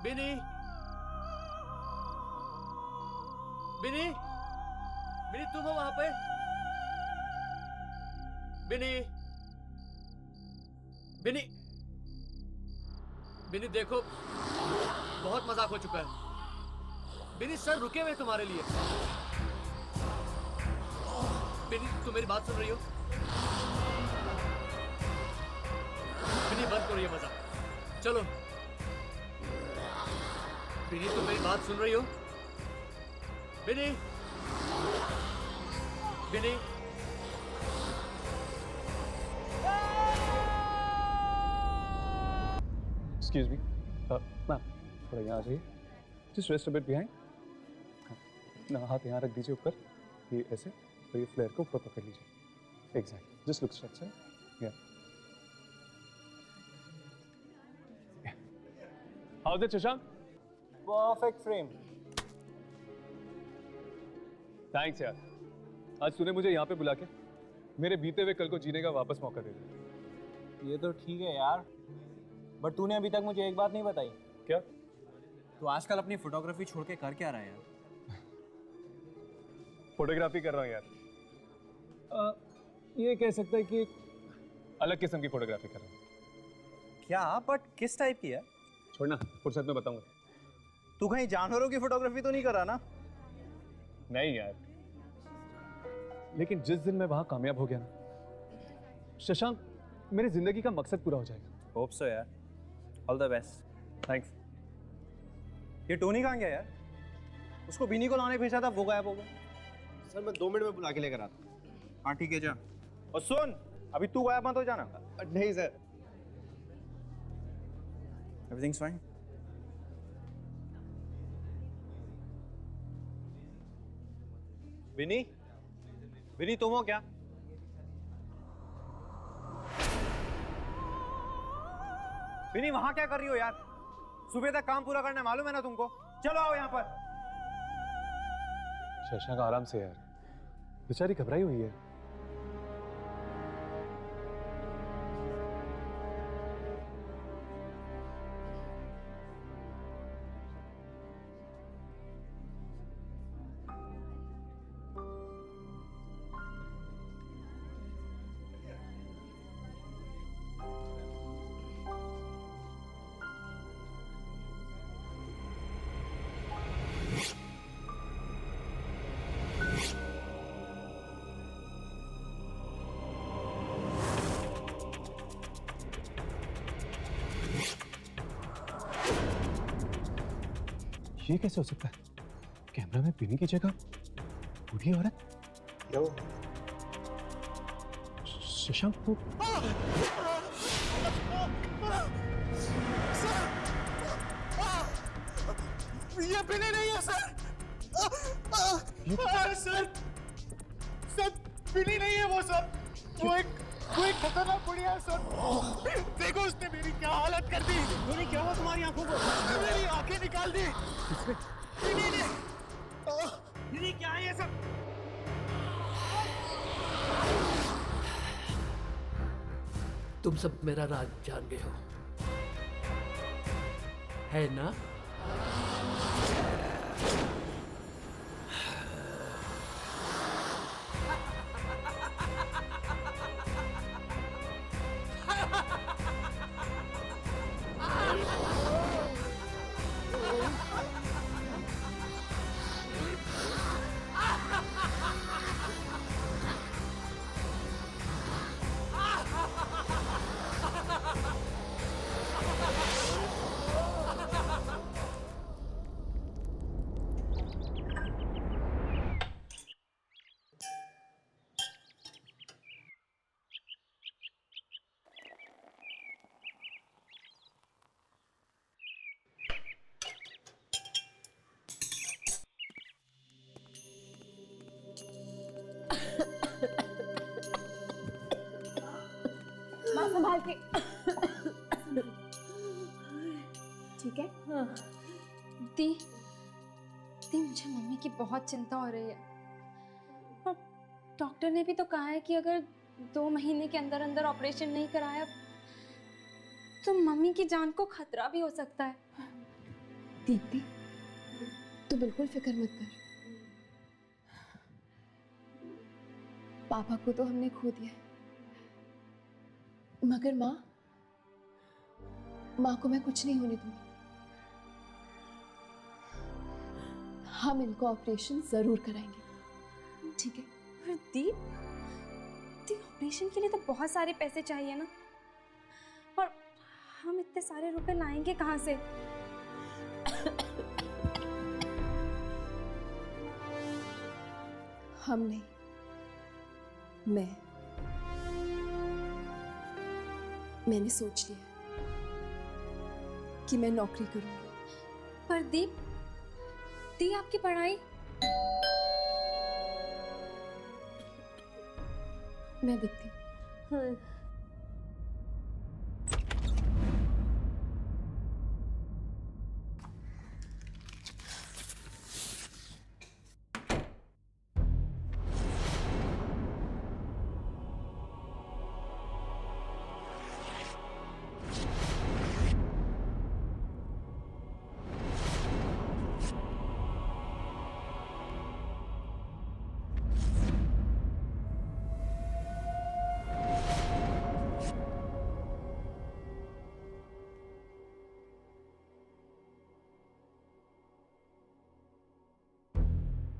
बिनी, बिनी, बिनी तुम हो वहां पे? बिनी, बिनी, बिनी देखो, बहुत मजाक हो चुका है। बिनी सर रुके हुए तुम्हारे लिए। बिनी तुम मेरी बात सुन रही हो? बिनी बंद करो ये मजाक, चलो। बिनी तुम मेरी बात सुन रही हो? बिनी, बिनी, एक्सक्यूज मी मैम, थोड़ा यहाँ आ जाइए। Just rest a bit behind. ना हाथ यहाँ रख दीजिए ऊपर, ये ऐसे, और ये फ्लेयर को ऊपर पकड़ लीजिए। एग्जैक्टली, जस्ट लुक स्ट्रेच है। या how is it Shashank? Perfect frame. Thanks यार, आज तूने मुझे यहाँ पे बुला के मेरे बीते हुए कल को जीने का वापस मौका दे दिया। ये तो ठीक है यार, बट तूने अभी तक मुझे एक बात नहीं बताई। क्या? तू आजकल अपनी फोटोग्राफी छोड़ के कर क्या रहा है यार? फोटोग्राफी कर रहा हूँ यार। ये कह सकता है कि अलग किस्म की फोटोग्राफी कर रहा हूँ। क्या? बट किस टाइप की है? छोड़ना, फुर्सत में बताऊंगा। तू कहीं जानवरों की फोटोग्राफी तो नहीं कर रहा ना? नहीं यार, लेकिन जिस दिन मैं वहां कामयाब हो गया ना शशांक, मेरी जिंदगी का मकसद पूरा हो जाएगा। होप सो यार, ऑल द बेस्ट। थैंक्स। ये टोनी कहाँ गया यार? उसको बिनी को लाने भेजा था, वो गायब हो गया। सर मैं 2 मिनट में बुला के लेकर आता हूँ। हाँ ठीक है, जा। और सुन, अभी तू गायब मत हो जाना। नहीं सर। Everything's fine? बिनी, बिनी तुम हो क्या? बिनी वहां क्या कर रही हो यार? सुबह तक काम पूरा करना है, मालूम है ना तुमको? चलो आओ यहाँ पर। शशांक आराम से यार, बेचारी घबराई हुई है। ये कैसे हो सकता है? कैमरा में बिनी की जगह बूढ़ी औरत। शशांक को ये बिनी नहीं है सर। सर सर बिनी नहीं है वो सर। वो एक खतरनाक बुढ़िया है सर। देखो उसने मेरी क्या हालत कर दी। बिनी क्या हुआ तुम्हारी आंखों को? मेरी आंखें निकाल दी। बिनी ने बिनी क्या है ये सब? तुम सब मेरा राज जान गए हो, है ना? माँ संभाल के। ठीक है? हाँ। दी मुझे मम्मी की बहुत चिंता हो रही है, और डॉक्टर ने भी तो कहा है कि अगर 2 महीने के अंदर अंदर ऑपरेशन नहीं कराया तो मम्मी की जान को खतरा भी हो सकता है। दीप्ति, तू बिल्कुल फिक्र मत कर। पापा को तो हमने खो दिया है, मगर माँ को मैं कुछ नहीं होने दूंगी। हम इनको ऑपरेशन जरूर कराएंगे, ठीक है? पर दीप ऑपरेशन के लिए तो बहुत सारे पैसे चाहिए ना, और हम इतने सारे रुपए लाएंगे कहाँ से? हम नहीं, मैंने सोच लिया कि मैं नौकरी करूंगी। पर दीप आपकी पढ़ाई? मैं देखती हूँ।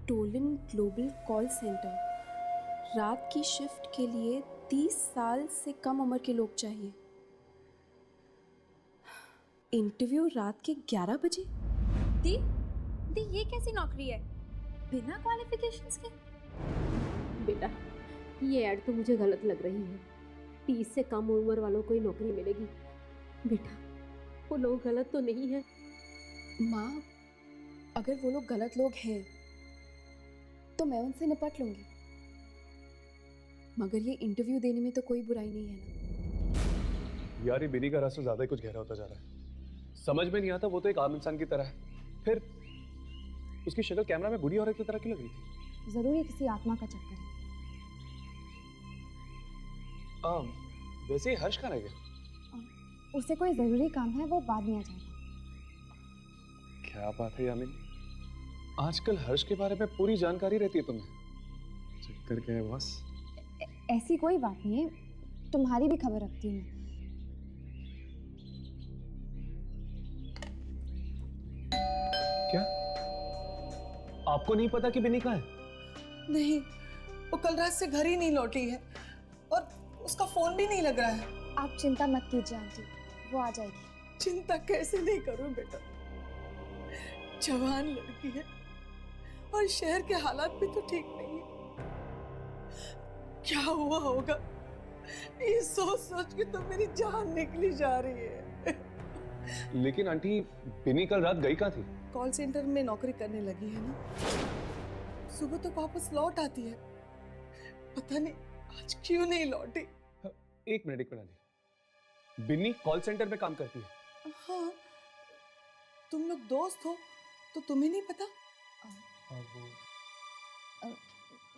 Tollens global call centre. रात की शिफ्ट के लिए 30 साल से कम उम्र के लोग चाहिए। इंटरव्यू रात के 11 बजे। दी ये कैसी नौकरी है बिना क्वालिफिकेशंस के? बेटा, ये ऐड तो मुझे गलत लग रही है। 30 से कम उम्र वालों को ही नौकरी मिलेगी। बेटा, वो लोग गलत तो नहीं है। माँ, अगर वो लोग गलत लोग हैं तो मैं उनसे निपट लूंगी, मगर ये इंटरव्यू देने में तो कोई बुराई नहीं है ना। यार, ये बिनी का रास्ता ज्यादा ही कुछ गहरा होता जा रहा है। समझ में नहीं आता, वो तो एक आम इंसान की तरह है, फिर उसकी शक्ल कैमरा में बूढ़ी औरत की तरह क्यों लग रही थी? जरूर ये किसी आत्मा का चक्कर है। वैसे हर्ष कहाँ रह गया? उसे कोई जरूरी काम है, वो बाद में आ जाएगा। क्या बात है यामिनी, आजकल हर्ष के बारे में पूरी जानकारी रहती है तुम्हें। चक्कर क्या है बॉस? ऐसी कोई बात नहीं है, तुम्हारी भी खबर रखती हूँ मैं। क्या आपको नहीं पता कि बिनी कहाँ है? नहीं, वो कल रात से घर ही नहीं लौटी है और उसका फोन भी नहीं लग रहा है। आप चिंता मत कीजिए आंटी, वो आ जाएगी। चिंता कैसे नहीं करूं बेटा, जवान लड़की है और शहर के हालात भी तो ठीक नहीं है। क्या हुआ होगा, ये सोच सोच के तो मेरी जान निकली जा रही है। लेकिन आंटी, बिनी कल रात गई कहाँ थी? कॉल सेंटर में नौकरी करने लगी है ना, सुबह तो वापस लौट आती है। पता नहीं आज क्यों नहीं लौटी। एक मिनट आंटी, बिनी कॉल सेंटर में काम करती है? हाँ, तुम लोग दोस्त हो तो तुम्हें नहीं पता?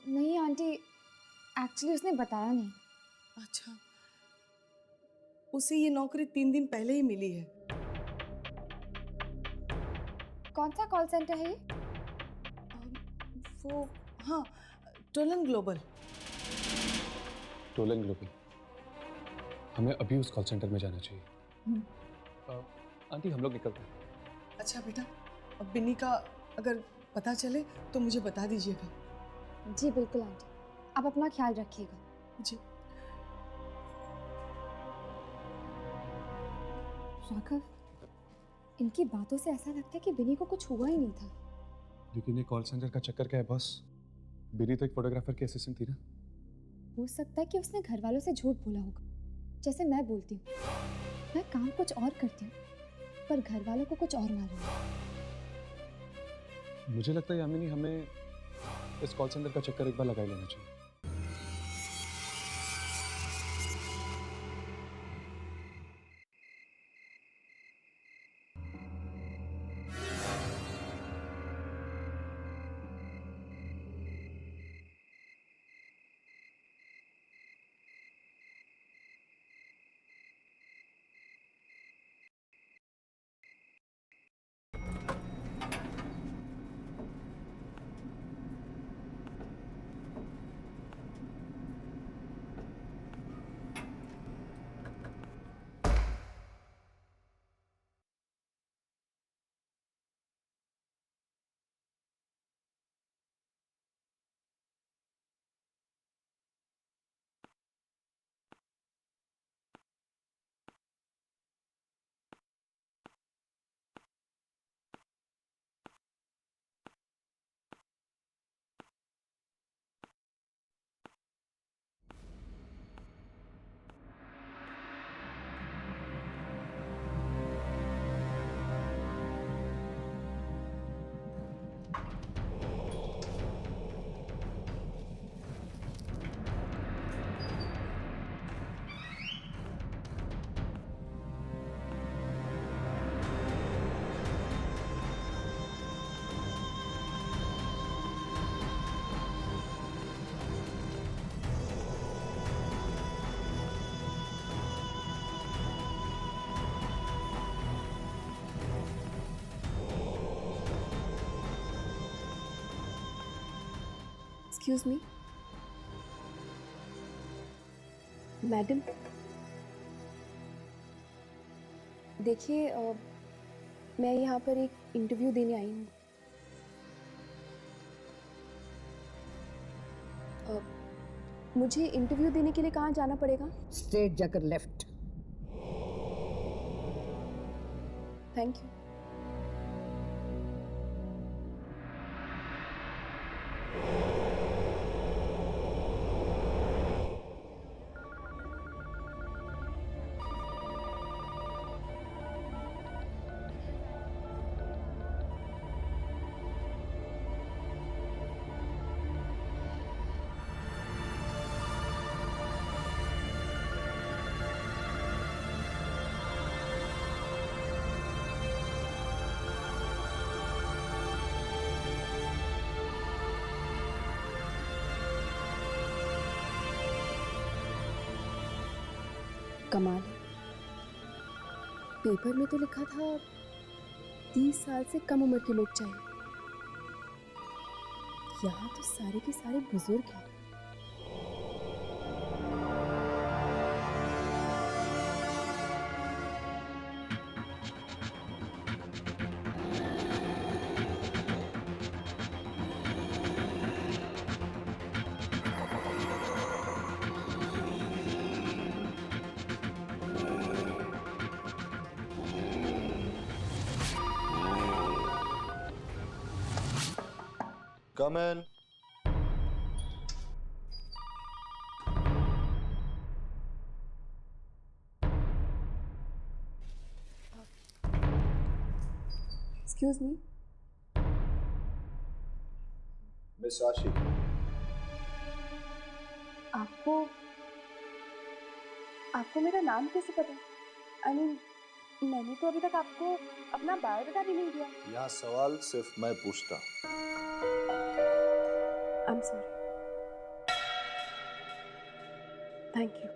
नहीं आंटी, एक्चुअली उसने बताया नहीं। अच्छा, उसे ये नौकरी 3 दिन पहले ही मिली है। कौन सा कॉल सेंटर है ये? वो हाँ, टोलन ग्लोबल। टोलन ग्लोबल, हमें अभी उस कॉल सेंटर में जाना चाहिए। आंटी, हम लोग निकलते हैं। अच्छा बेटा, अब बिन्नी का अगर पता चले तो मुझे बता दीजिएगा। जी बिल्कुल आंटी, आप अपना ख्याल रखिएगा। जी। राघव, इनकी बातों से ऐसा लगता है कि बिनी को कुछ हुआ ही नहीं था। लेकिन ये कॉल सेंटर का चक्कर क्या है बॉस? बिनी तो एक फोटोग्राफर की असिस्टेंट थी ना। हो सकता है कि उसने घर वालों से झूठ बोला होगा, जैसे मैं बोलती हूँ। मैं काम कुछ और करती हूँ, पर घर वालों को कुछ और मालूम है। मुझे लगता है यामिनी, हमें इस कॉल सेंटर का चक्कर एक बार लगा ही लेना चाहिए। एक्सक्यूज मी मैडम, देखिए मैं यहाँ पर एक इंटरव्यू देने आई हूँ। मुझे इंटरव्यू देने के लिए कहाँ जाना पड़ेगा? स्ट्रेट जाकर लेफ्ट। Thank you. कमाल है, पेपर में तो लिखा था 30 साल से कम उम्र के लोग चाहिए, यहाँ तो सारे के सारे बुजुर्ग हैं। Come in. Excuse me. Miss Ashi. आपको मेरा नाम कैसे पता? I mean, मैंने तो अभी तक आपको अपना बायोडाटा भी नहीं दिया। यहाँ सवाल सिर्फ मैं पूछता। I'm sorry. Thank you.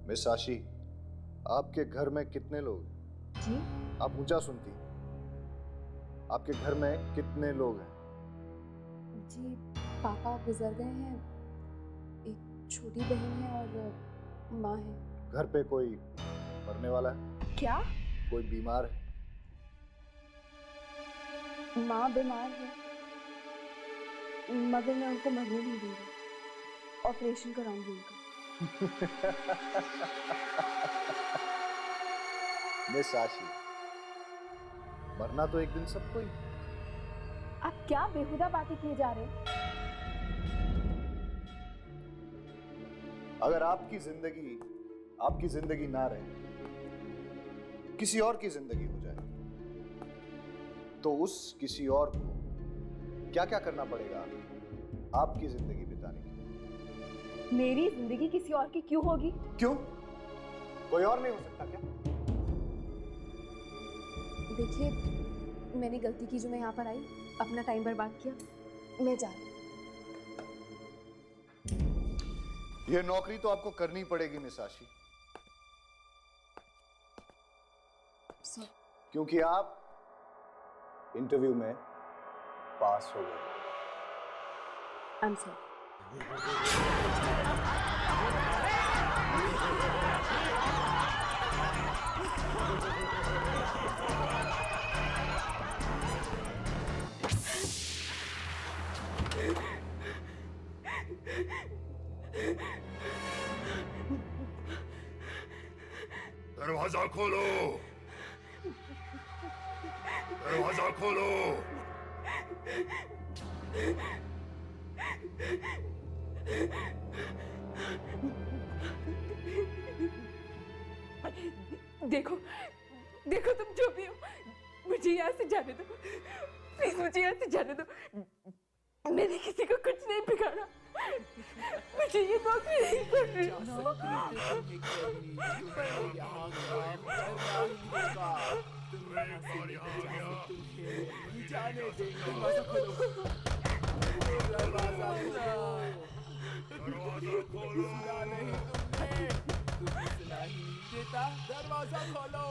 Miss आशी, आपके घर में कितने लोग हैं? जी? आप ऊंचा सुनती। आपके घर में कितने लोग हैं? जी, पापा गुजर गए हैं, एक छोटी बहन है और माँ है। घर पे कोई मरने वाला है? क्या? कोई बीमार है? माँ बीमार है, मगर मैं उनको मरने नहीं दूंगी, ऑपरेशन कराऊंगी उनका। मिस आशी, मरना तो एक दिन सबको ही। आप क्या बेहुदा बातें किए जा रहे हैं? अगर आपकी जिंदगी ना रहे, किसी और की जिंदगी हो जाए, तो उस किसी और को क्या क्या करना पड़ेगा आपकी जिंदगी बिताने के लिए? मेरी जिंदगी किसी और की क्यों होगी? क्यों? कोई और नहीं हो सकता क्या? देखिए, मैंने गलती की जो मैं यहाँ पर आई, अपना टाइम बर्बाद किया, मैं जा रही हूँ। ये नौकरी तो आपको करनी पड़ेगी मिस आशी, क्योंकि आप इंटरव्यू में पास हो गए। I'm sorry. दरवाजा खोलो, दरवाजा खोलो। देखो देखो, तुम जो भी हो, मुझे यहाँ से जाने दो प्लीज, मुझे यहाँ से जाने दो। मैंने किसी को कुछ नहीं बिगाड़ा, मुझे ये नौकरी नहीं करनी। दरवाजा खोलो।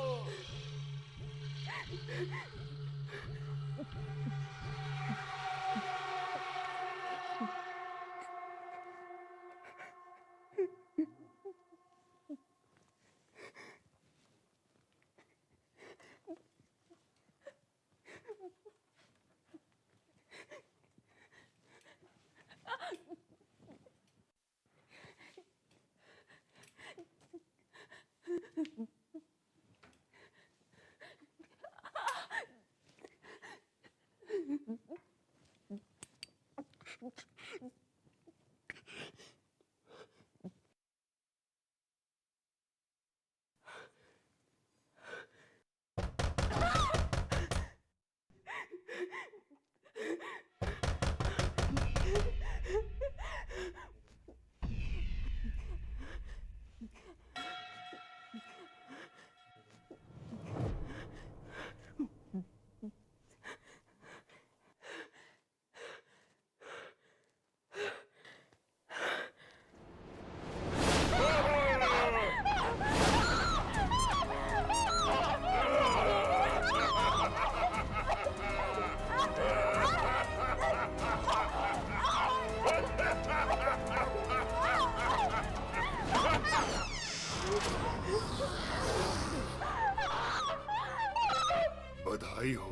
बधाई हो,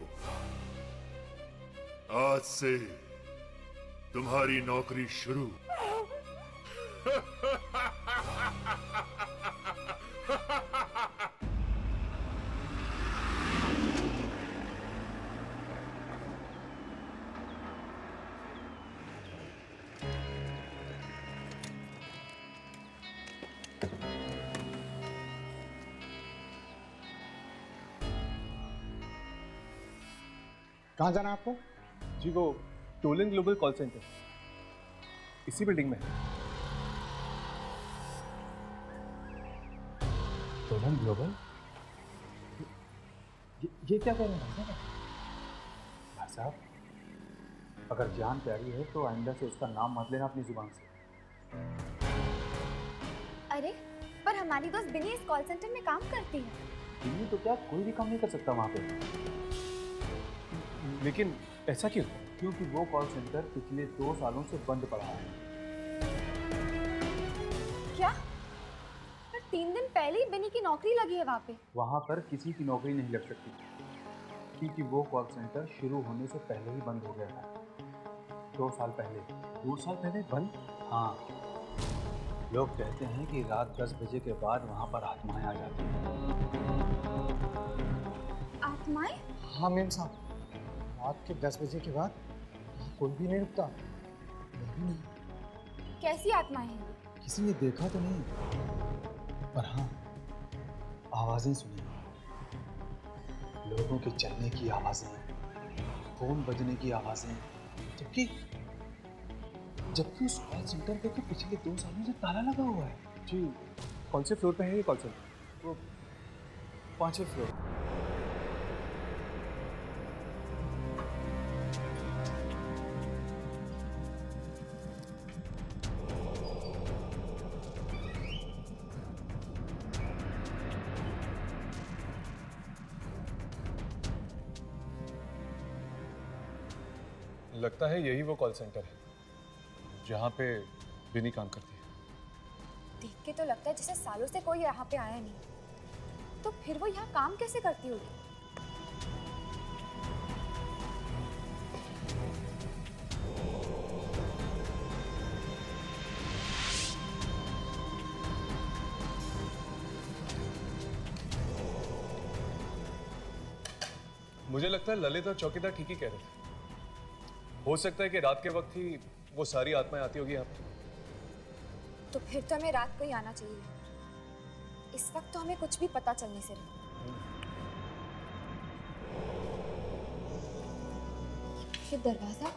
आज से तुम्हारी नौकरी शुरू। कहाँ जाना है आपको? जी वो टोलन ग्लोबल कॉल सेंटर इसी बिल्डिंग में है। Tollens global? ये क्या कह रहे हैं भाई साहब? अगर जान प्यारी है तो आइंदा से उसका नाम मत लेना अपनी जुबान से। अरे पर हमारी दोस्त बिनी इस कॉल सेंटर में काम करती है। बिनी तो क्या कोई भी काम नहीं कर सकता वहाँ पे। लेकिन ऐसा क्यों? क्योंकि वो कॉल सेंटर पिछले 2 सालों से बंद पड़ा है। क्या? पर 3 दिन पहले ही बिनी की नौकरी लगी है वहाँ पे। वहाँ पर किसी की नौकरी नहीं लग सकती क्योंकि वो कॉल सेंटर शुरू होने से पहले ही बंद हो गया था। 2 साल पहले। 2 साल पहले बंद? हाँ, लोग कहते हैं कि रात 10 बजे के बाद वहाँ पर आत्माएं आ जाती हैं। आत्माएं? हाँ मेम साहब, रात के 10 बजे के बाद कोई भी नहीं रुकता। नहीं। कैसी आत्माएं हैं? किसी ने देखा तो नहीं, पर हाँ आवाजें सुनी। लोगों के चलने की आवाजें, फोन बजने की आवाजें। जबकि उस कॉल सेंटर पे तो पिछले 2 सालों से ताला लगा हुआ है। जी कौन से फ्लोर पे है ये कॉल सेंटर? वो 5वें फ्लोर। लगता है यही वो कॉल सेंटर है जहाँ पे बिनी काम करती है। देख के तो लगता है जैसे सालों से कोई यहाँ पे आया नहीं। तो फिर वो यहाँ काम कैसे करती होगी? मुझे लगता है ललित और चौकीदार ठीक ही कह रहे थे। हो सकता है कि रात के वक्त ही वो सारी आत्माएं आती होगी यहाँ पे। तो फिर तो हमें रात को ही आना चाहिए। इस वक्त तो हमें कुछ भी पता चलने से रहा। ये दरवाजा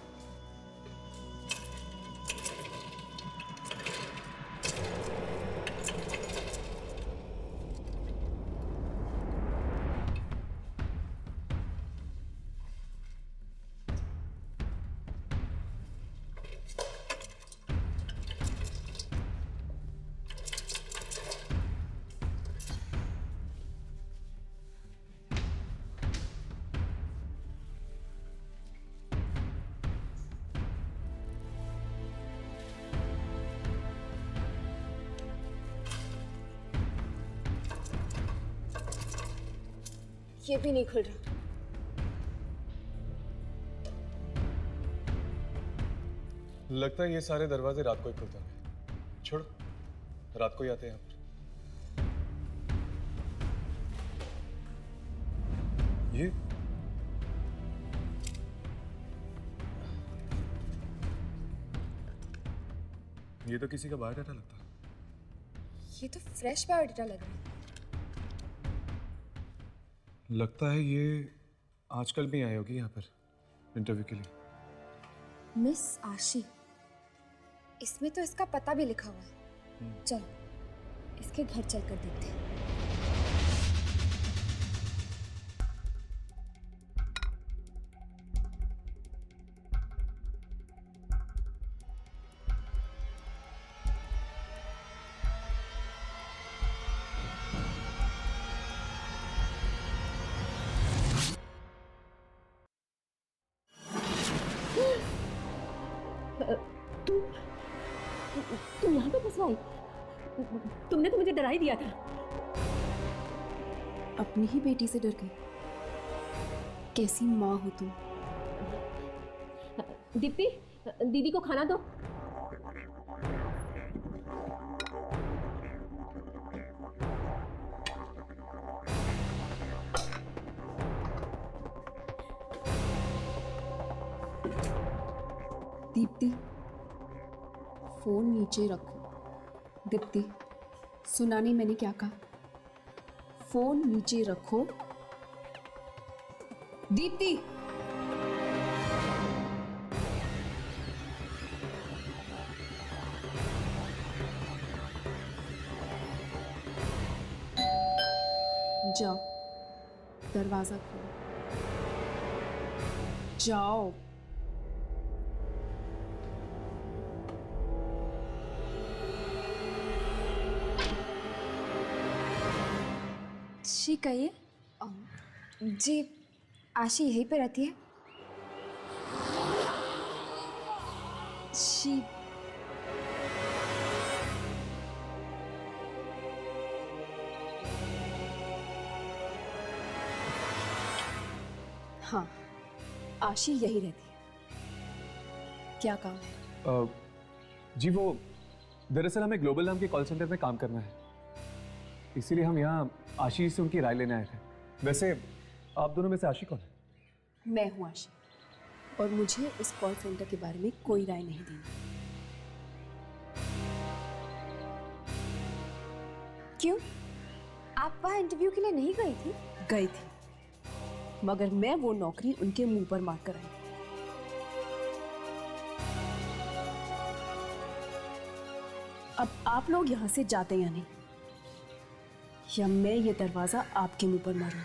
ये भी नहीं खुल रहा। लगता है ये सारे दरवाजे रात को ही खुलते होंगे। छोड़, रात को ही आते हैं यहाँ पर। ये तो किसी का बायोडाटा लगता है। ये तो फ्रेश बायोडाटा लग रहा है। लगता है ये आजकल भी आई होगी यहाँ पर इंटरव्यू के लिए। मिस आशी, इसमें तो इसका पता भी लिखा हुआ है। चलो इसके घर चलकर देखते हैं। तुम यहाँ पे कैसे आई? तुमने तो मुझे डरा ही दिया था। अपनी ही बेटी से डर गई। कैसी माँ हो तुम? दीप्ति, दीदी को खाना दो। दीप्ति, फोन नीचे रखो। दीप्ति, सुना नहीं मैंने क्या कहा? फोन नीचे रखो। दीप्ति, जाओ, दरवाजा खोलो। जाओ। जी कहिए। जी आशी यहीं पे रहती है? जी हाँ, आशी यही रहती है। क्या काम है? जी वो दरअसल हमें ग्लोबल नाम के कॉल सेंटर में काम करना है, इसीलिए हम यहाँ आशी से उनकी राय लेने आए थे। वैसे आप दोनों में से आशी कौन है? मैं हूँ आशी, और मुझे इस कॉल सेंटर के बारे में कोई राय नहीं देनी। क्यों? आप वहाँ इंटरव्यू के लिए नहीं गई थी? गई थी, मगर मैं वो नौकरी उनके मुंह पर मार कर आई। अब आप लोग यहाँ से जाते या नहीं, या मैं ये दरवाजा आपके मुंह पर मारूं?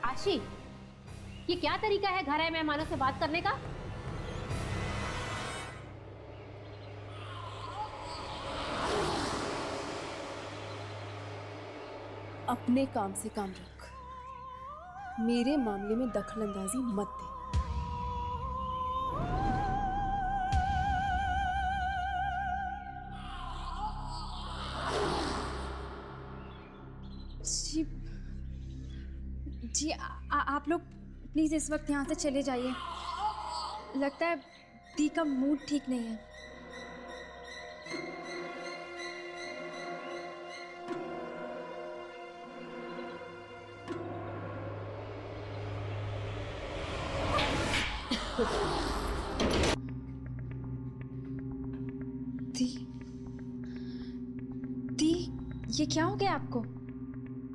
आशी, ये क्या तरीका है घर आए मेहमानों से बात करने का? अपने काम से काम रख, मेरे मामले में दखलंदाजी मत दे। जी जी आप लोग प्लीज इस वक्त यहाँ से चले जाइए। लगता है दी का मूड ठीक नहीं है। दी दी, ये क्या हो गया आपको?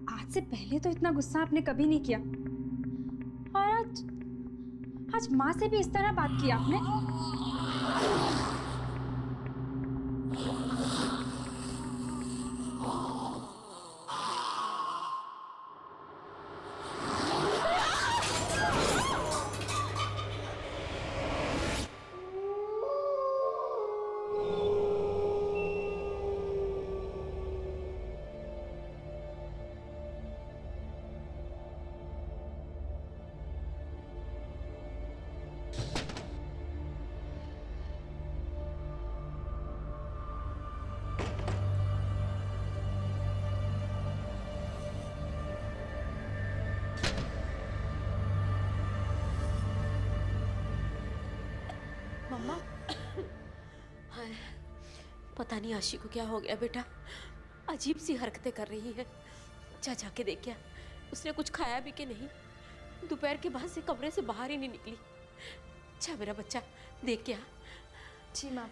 आज से पहले तो इतना गुस्सा आपने कभी नहीं किया, और आज माँ से भी इस तरह बात की आपने। पता नहीं आशी को क्या हो गया बेटा, अजीब सी हरकतें कर रही है। जा जाके देख क्या उसने कुछ खाया भी कि नहीं। दोपहर के बाद से कमरे से बाहर ही नहीं निकली। जा मेरा बच्चा देख क्या। जी माँ।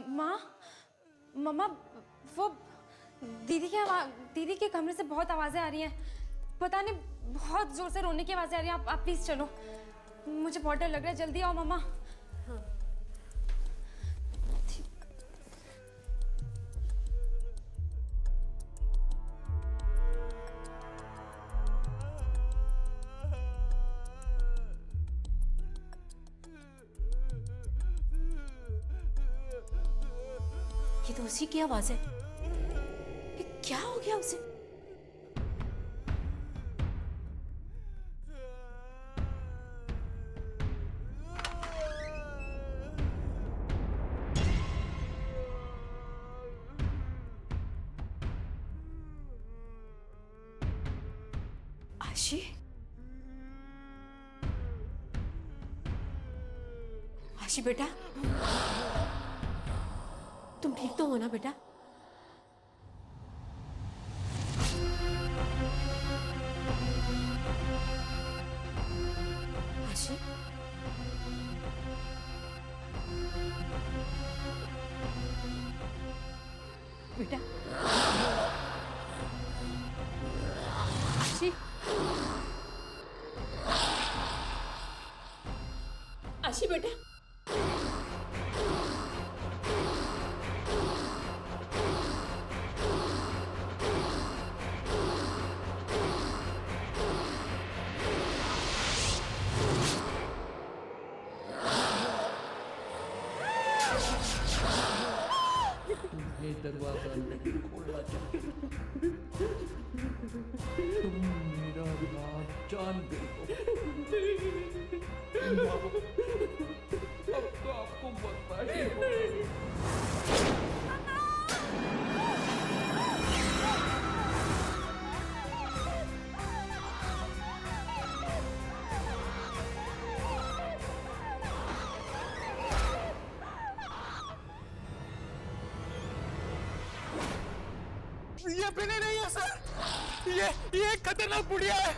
माँ, मम्मा, वो दीदी के कमरे से बहुत आवाजें आ रही हैं। पता नहीं बहुत जोर से रोने की आवाजें आ रही हैं। आप प्लीज चलो, मुझे बहुत डर लग रहा है। जल्दी आओ मम्मा। हाँ। ये तो उसी की आवाज है। क्या हो गया उसे? आशी, आशी बेटा, तुम ठीक तो हो ना बेटा? आशी, बेटा, आशी, आशी बेटा, ये दरवाजा नहीं खोलना चाहते। तुम मेरा राज जान गए हो। अब तो आपको बर्दाश्त नहीं ये बिनी नहीं है सर, ये एक खतरनाक बुढ़िया है।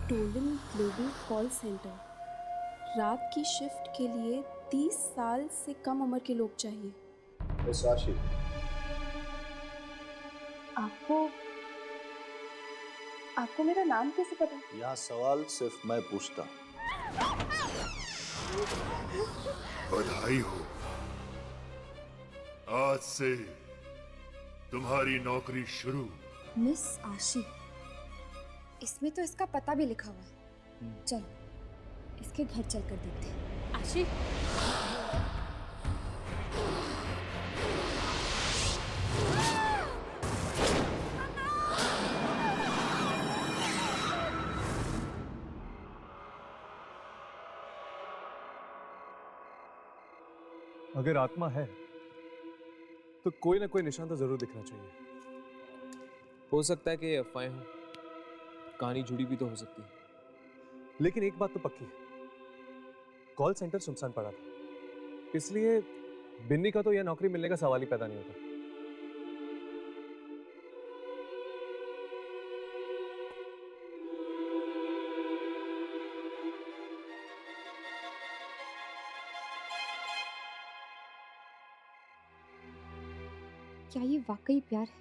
टोलन ग्लोबल कॉल सेंटर, रात की शिफ्ट के लिए 30 साल से कम उम्र के लोग चाहिए। मिस आशी, आपको मेरा नाम कैसे पता? यहाँ सवाल सिर्फ मैं पूछता हूँ। बधाई हो, आज से तुम्हारी नौकरी शुरू। मिस आशी, इसमें तो इसका पता भी लिखा हुआ है। चलो इसके घर चलकर देखते हैं। आशी, अगर आत्मा है तो कोई ना कोई निशान तो जरूर दिखना चाहिए। हो सकता है कि ये अफवाहें हो, कहानी जुड़ी भी तो हो सकती है। लेकिन एक बात तो पक्की है, कॉल सेंटर सुनसान पड़ा था, इसलिए बिन्नी का तो यह नौकरी मिलने का सवाल ही पैदा नहीं होता। क्या ये वाकई प्यार है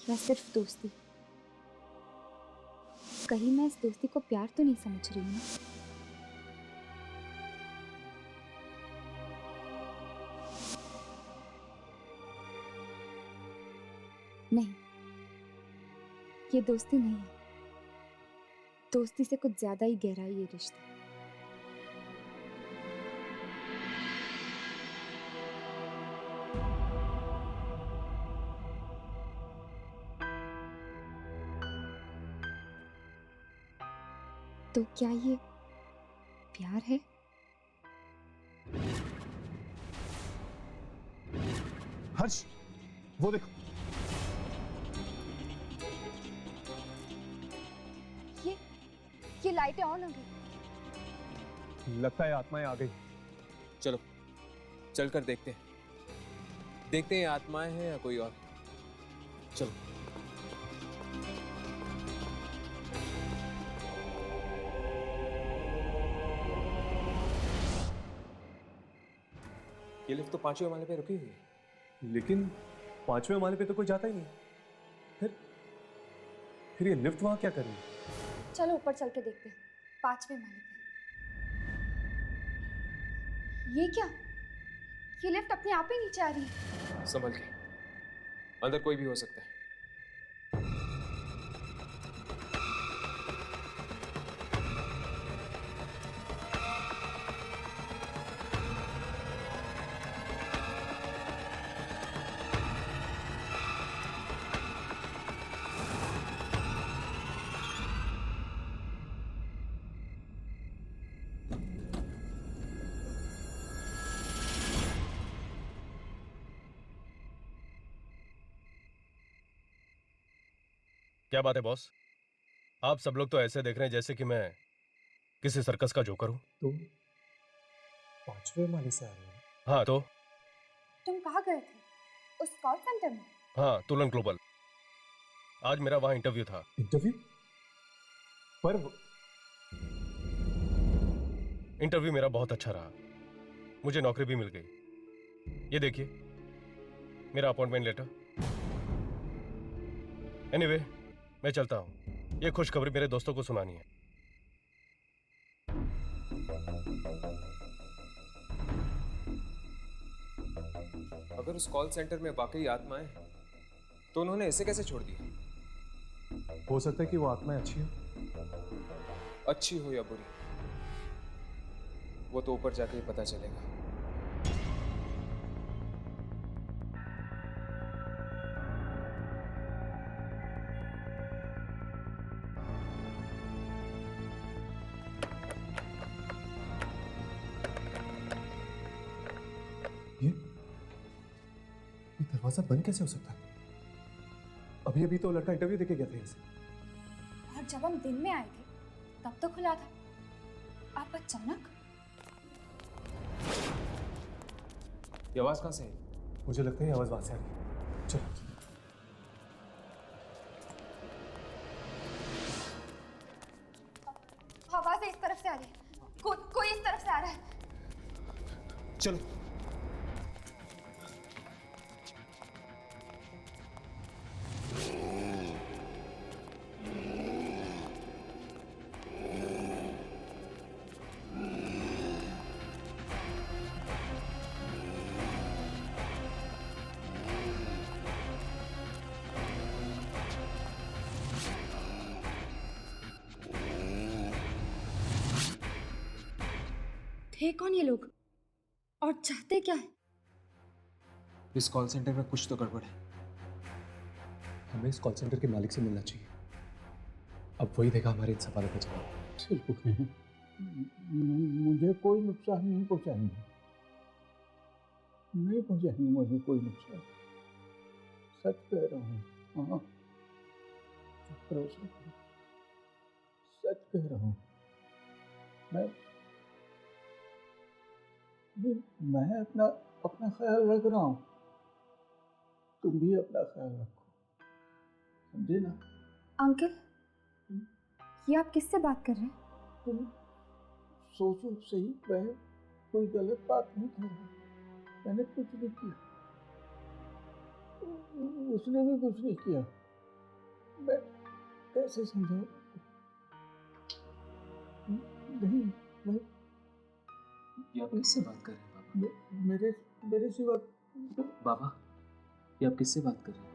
या सिर्फ दोस्ती? कहीं मैं इस दोस्ती को प्यार तो नहीं समझ रही हूँ? नहीं, ये दोस्ती नहीं है। दोस्ती से कुछ ज्यादा ही गहरा है ये रिश्ता। तो क्या ये प्यार है? हर्ष, वो देखो। ये लाइटें ऑन हो गई। लगता है आत्माएं आ गई। चलो चलकर देखते हैं, देखते हैं आत्माएं हैं या कोई और। चलो। ये लिफ्ट तो 5वें माले पे रुकी हुई है। लेकिन 5वें माले पे तो कोई जाता ही नहीं। फिर ये लिफ्ट वहां क्या कर रही है? चलो ऊपर चल के देखते हैं, 5वें माले पे। ये क्या? ये लिफ्ट अपने आप ही नीचे आ रही है। संभल के, अंदर कोई भी हो सकता है। क्या बात है बॉस? आप सब लोग तो ऐसे देख रहे हैं जैसे कि मैं किसी सर्कस का जोकर हूं। तुम 5वें माले से आ रहे हो? हाँ तो? तुम कहाँ गए थे? उस कॉल सेंटर में? हाँ, तुलन ग्लोबल। आज मेरा वहां इंटरव्यू था। इंटरव्यू? पर इंटरव्यू मेरा बहुत अच्छा रहा, मुझे नौकरी भी मिल गई। ये देखिए मेरा अपॉइंटमेंट लेटर। एनीवे, मैं चलता हूं। ये खुशखबरी मेरे दोस्तों को सुनानी है। अगर उस कॉल सेंटर में वाकई आत्माएं हैं, तो उन्होंने इसे कैसे छोड़ दिया? हो सकता है कि वो आत्माएं अच्छी हो। अच्छी हो या बुरी, वो तो ऊपर जाके ही पता चलेगा। ये दरवाजा बंद कैसे हो सकता है? अभी अभी तो लड़का इंटरव्यू देके गया था इसे। और जब हम दिन में आए थे तब तो खुला था। आप अचानक? ये आवाज कहां से है? मुझे लगता है ये आवाज वहां से आ रही है। चलो। आवाज इस तरफ से आ रही है। कोई इस तरफ से आ रहा है। चलो। थे कौन ये लोग और चाहते क्या है? इस कॉल सेंटर में कुछ तो गड़बड़ है। हमें इस कॉल सेंटर के मालिक से मिलना चाहिए। अब वही देगा हमारे इन सवालों का जवाब। मुझे कोई नुकसान नहीं पहुंचाएंगे, नहीं पहुंचाएंगे मुझे कोई नुकसान। सच कह रहा हूँ। हाँ, भरोसा करो, सच कह रहा हूँ। मैं अपना ख्याल रख रहा हूँ, तुम भी अपना ख्याल रखो, समझे ना? अंकल, ये आप किससे बात कर रहे हैं? तुम सोचो सही, मैं कोई गलत बात नहीं कर रहा। मैंने कुछ नहीं किया, उसने भी कुछ नहीं किया। मैं कैसे समझाऊं? नहीं, मैं ये आप किससे बात कर रहे हैं बाबा? मेरे सिवा बाबा, ये आप किससे बात कर रहे हैं?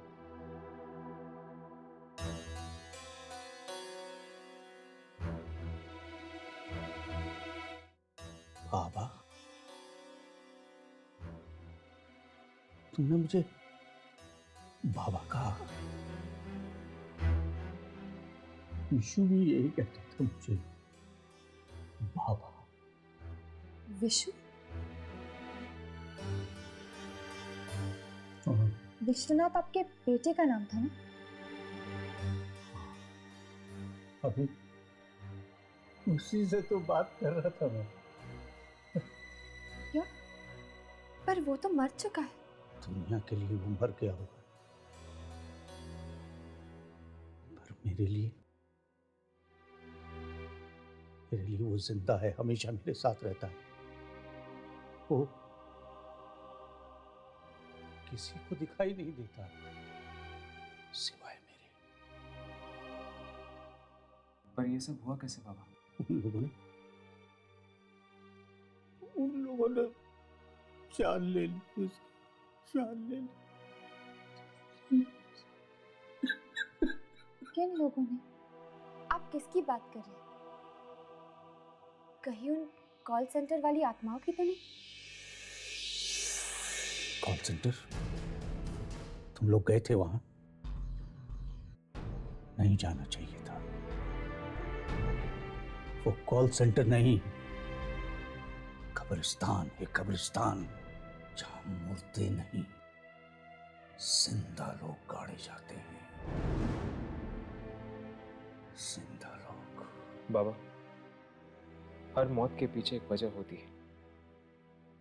बाबा, तुमने मुझे बाबा कहा। विशु भी यही कहता था मुझे, विशु? हाँ, विश्वनाथ आपके बेटे का नाम था ना? अभी उसी से तो बात कर रहा था मैं। क्या? पर वो तो मर चुका है। दुनिया के लिए वो मर गया होगा, पर मेरे लिए वो जिंदा है, हमेशा मेरे साथ रहता है। वो किसी को दिखाई नहीं देता सिवाय मेरे। पर ये सब हुआ कैसे बाबा? उन लोगों ने जान ले ली, उसकी जान ले ली। किन लोगों ने? आप किसकी बात कर रहे हैं? कहीं उन कॉल सेंटर वाली आत्माओं की तो नहीं? Call centre? तुम लोग गए थे वहां? नहीं जाना चाहिए था। वो कॉल सेंटर नहीं, कब्रिस्तान है, कब्रिस्तान, जहां मुर्दे नहीं जिंदा लोग गाड़े जाते हैं। जिंदा लोग। बाबा, हर मौत के पीछे एक वजह होती है,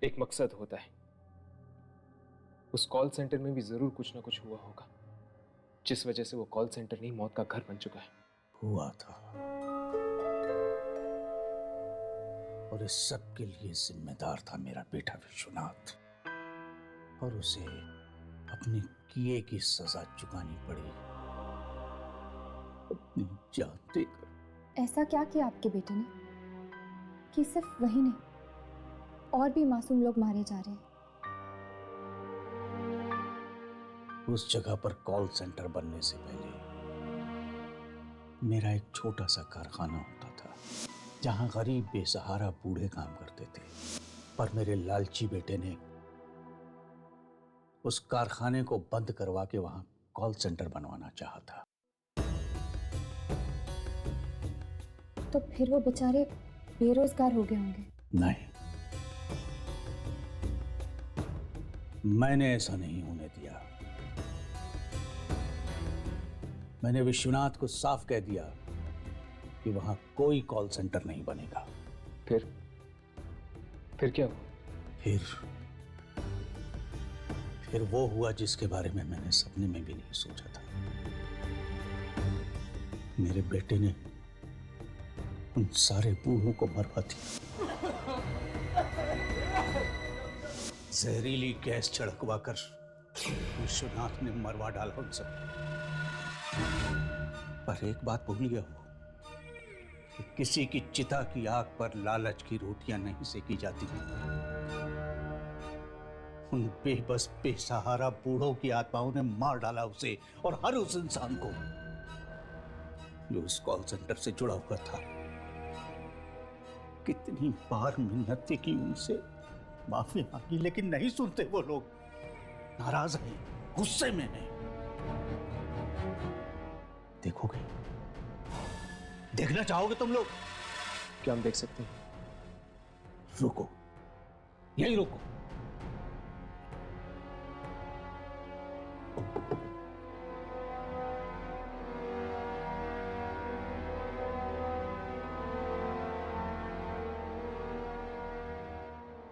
एक मकसद होता है। उस कॉल सेंटर में भी जरूर कुछ ना कुछ हुआ होगा, जिस वजह से वो कॉल सेंटर नहीं मौत का घर बन चुका है। हुआ था, और इस सब के लिए जिम्मेदार था मेरा बेटा विश्वनाथ, और उसे अपने किए की सजा चुकानी पड़ी, अपनी जान देकर। ऐसा क्या किया आपके बेटे ने कि सिर्फ वही नहीं और भी मासूम लोग मारे जा रहे हैं? उस जगह पर कॉल सेंटर बनने से पहले मेरा एक छोटा सा कारखाना होता था, जहां गरीब बेसहारा बूढ़े काम करते थे। पर मेरे लालची बेटे ने उस कारखाने को बंद करवा के वहां कॉल सेंटर बनवाना चाहा था। तो फिर वो बेचारे बेरोजगार हो गए होंगे। नहीं, मैंने ऐसा नहीं होने दिया। मैंने विश्वनाथ को साफ कह दिया कि वहां कोई कॉल सेंटर नहीं बनेगा। फिर क्या हुआ? फिर वो हुआ जिसके बारे में मैंने सपने में भी नहीं सोचा था। मेरे बेटे ने उन सारे बूढ़ों को मरवा दिया, जहरीली गैस छिड़कवा कर विश्वनाथ ने मरवा डाला उन सब। पर एक बात भूल गया वो कि किसी की चिता की आग पर लालच की रोटियां नहीं सेकी जाती। उन बेबस बेसहारा बूढ़ों की आत्माओं ने मार डाला उसे और हर उस इंसान को जो उस कॉल सेंटर से जुड़ा हुआ था। कितनी बार मिन्नतें की उनसे, माफी मांगी, लेकिन नहीं सुनते वो लोग। नाराज हैं, गुस्से में हैं। देखोगे? देखना चाहोगे तुम लोग? क्या हम देख सकते हैं? रुको, यहीं रुको।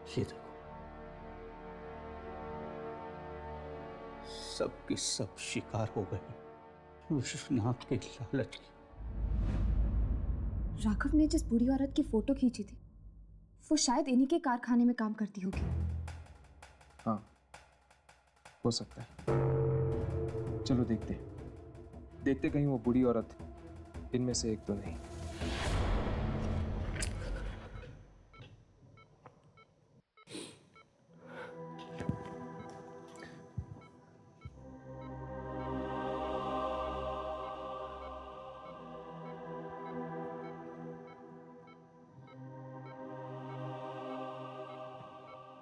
ये देखो, सब की सब शिकार हो गए विश्वनाथ के लालच की। राघव ने जिस बूढ़ी औरत की फोटो खींची थी, वो शायद इन्हीं के कारखाने में काम करती होगी। हाँ, हो सकता है। चलो देखते कहीं वो बूढ़ी औरत इनमें से एक तो नहीं।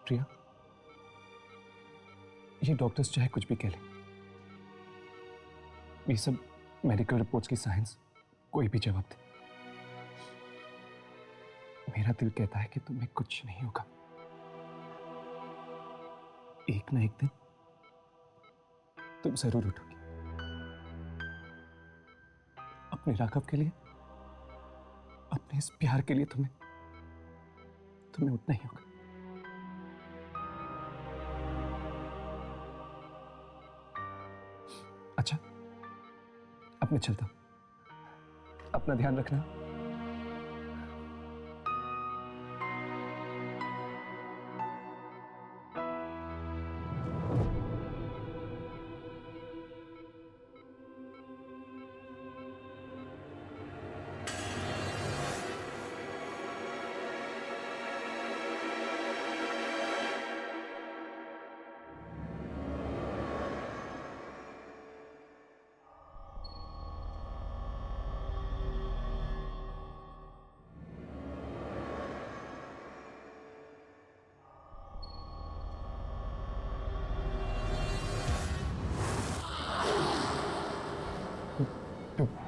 प्रिया, ये डॉक्टर्स चाहे कुछ भी कह लें, ये सब मेडिकल रिपोर्ट्स की साइंस कोई भी जवाब दे, मेरा दिल कहता है कि तुम्हें कुछ नहीं होगा। एक ना एक दिन तुम जरूर उठोगी। अपने राघव के लिए, अपने इस प्यार के लिए तुम्हें उठना ही होगा। अच्छा, अब मैं चलता हूं। अपना ध्यान रखना।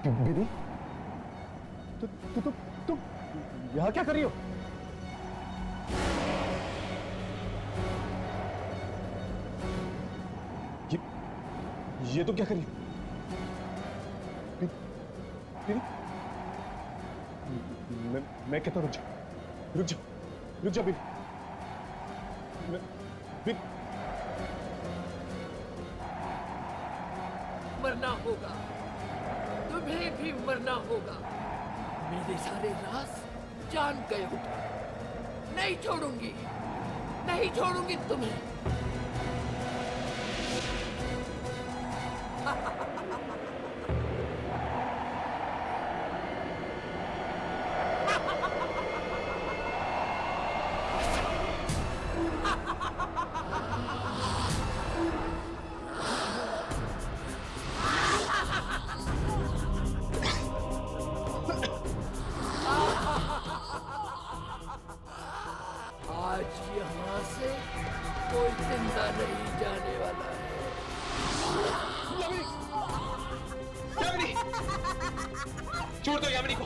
दीदी, तुम यहाँ क्या कर रही हो? ये तो क्या कर रही हो? दीदी, मैं कहता हूँ रुक जाओ बिन। मरना होगा, तुम्हें भी मरना होगा। मेरे सारे राज जान गए हो तुम। नहीं छोड़ूंगी तुम्हें। आज यहाँ से कोई जिंदा नहीं जाने वाला है। यामिनी! छोड़ दो यामिनी को।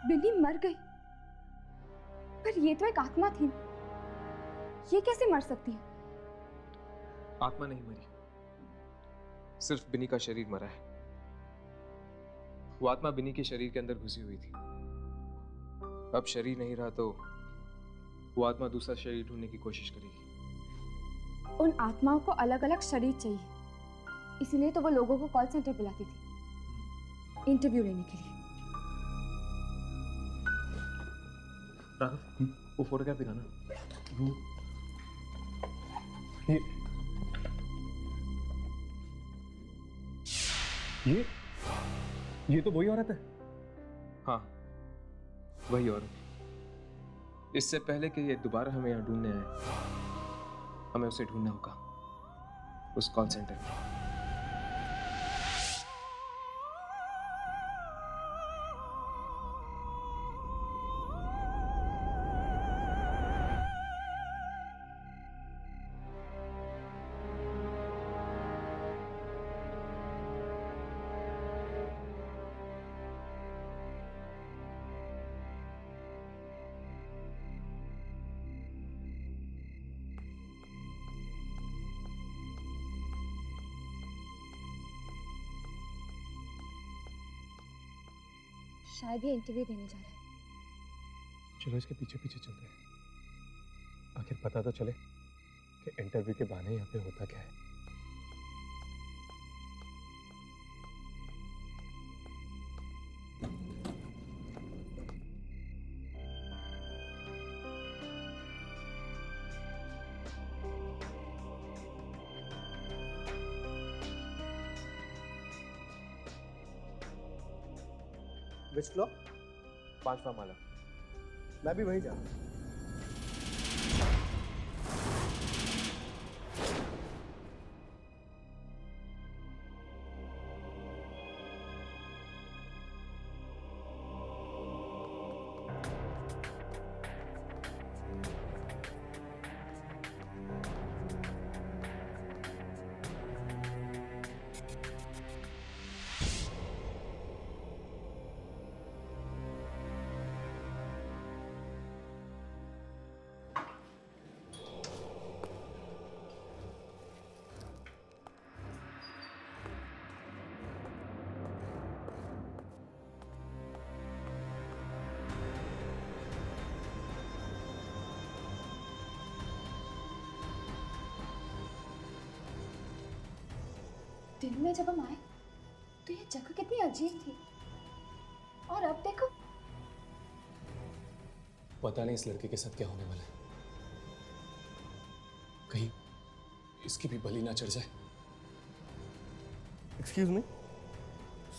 बिन्नी मर गई, पर ये तो एक आत्मा थी। ये कैसे मर सकती है? आत्मा नहीं मरी, सिर्फ बिनी का शरीर मरा है। वो आत्मा बिनी के शरीर के अंदर घुसी हुई थी। अब शरीर नहीं रहा तो वो आत्मा दूसरा शरीर ढूंढने की कोशिश करेगी। उन आत्माओं को अलग अलग शरीर चाहिए, इसलिए तो वो लोगों को कॉल सेंटर बुलाती थी इंटरव्यू लेने के लिए। राघव, वो फोटोग्राफ दिखाना। ये तो वही औरत है। हाँ, वही औरत। इससे पहले कि ये दोबारा हमें यहाँ ढूंढने आए, हमें उसे ढूंढना होगा उस कॉल सेंटर में। शायद ये इंटरव्यू देने जा रहा है। चलो इसके पीछे पीछे चलते हैं, आखिर पता तो चले कि इंटरव्यू के बहाने यहाँ पे होता क्या है। Which floor? 5वां माला। मैं भी वहीं जा रहा हूँ। दिन में जब हम आए तो ये जगह कितनी अजीब थी, और अब देखो। पता नहीं इस लड़के के साथ क्या होने वाला है। कहीं इसकी भी बलि ना चढ़ जाए। एक्सक्यूज मी,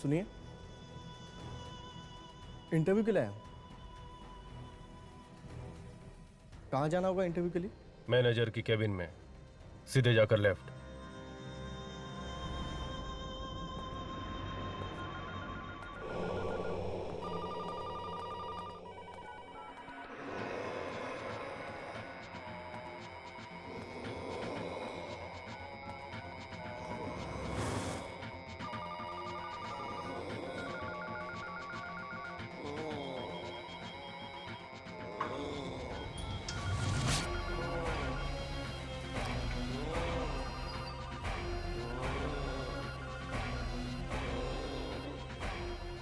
सुनिए, इंटरव्यू के लिए आया हूं। कहाँ जाना होगा इंटरव्यू के लिए? मैनेजर की केबिन में, सीधे जाकर लेफ्ट।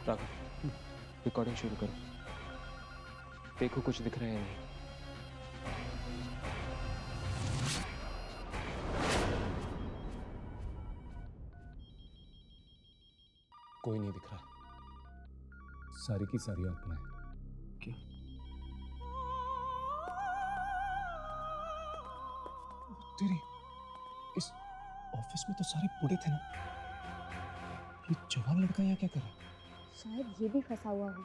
राघव, रिकॉर्डिंग शुरू करो। देखो कुछ दिख रहा है या नहीं। कोई नहीं दिख रहा। सारी की सारी आत्माएं। क्या? तेरी इस ऑफिस में तो सारे बूढ़े थे ना, ये जवान लड़का यहाँ क्या कर रहा है? शायद ये भी फंसा हुआ हो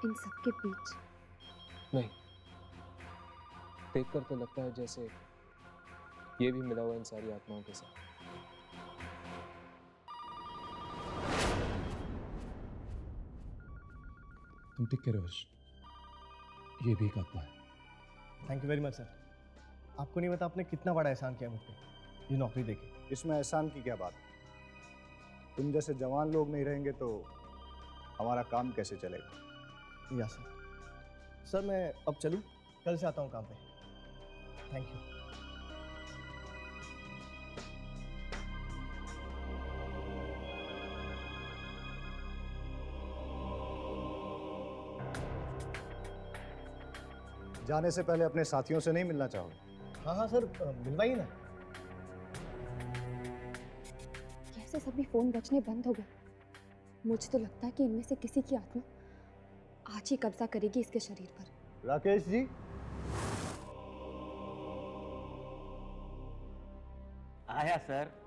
इन सब के बीच। नहीं, देखकर तो लगता है जैसे ये भी मिला हुआ इन सारी आत्माओं के साथ। तुम ठीक कह रहे हो हर्ष, ये भी एक आत्मा है। Thank you very much sir. आपको नहीं पता आपने कितना बड़ा एहसान किया मुझ पे, ये नौकरी देके। इसमें एहसान की क्या बात है? तुम जैसे जवान लोग नहीं रहेंगे तो हमारा काम कैसे चलेगा? या सर। सर मैं अब चलूं, कल से आता हूं काम पे। Thank you. जाने से पहले अपने साथियों से नहीं मिलना चाहोगे? हाँ हाँ सर, मिलवाइए ना। कैसे सभी फोन बजने बंद हो गए। मुझे तो लगता है कि इनमें से किसी की आत्मा आज ही कब्जा करेगी इसके शरीर पर। राकेश जी, आया सर।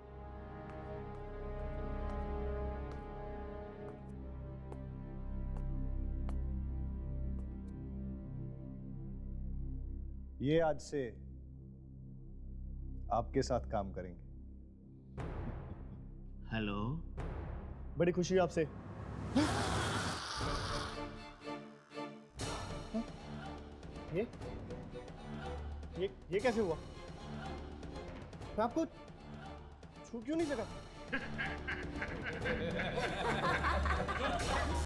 ये आज से आपके साथ काम करेंगे। हेलो, बड़ी खुशी है आपसे। ये कैसे हुआ? मैं आपको छू क्यों नहीं सका?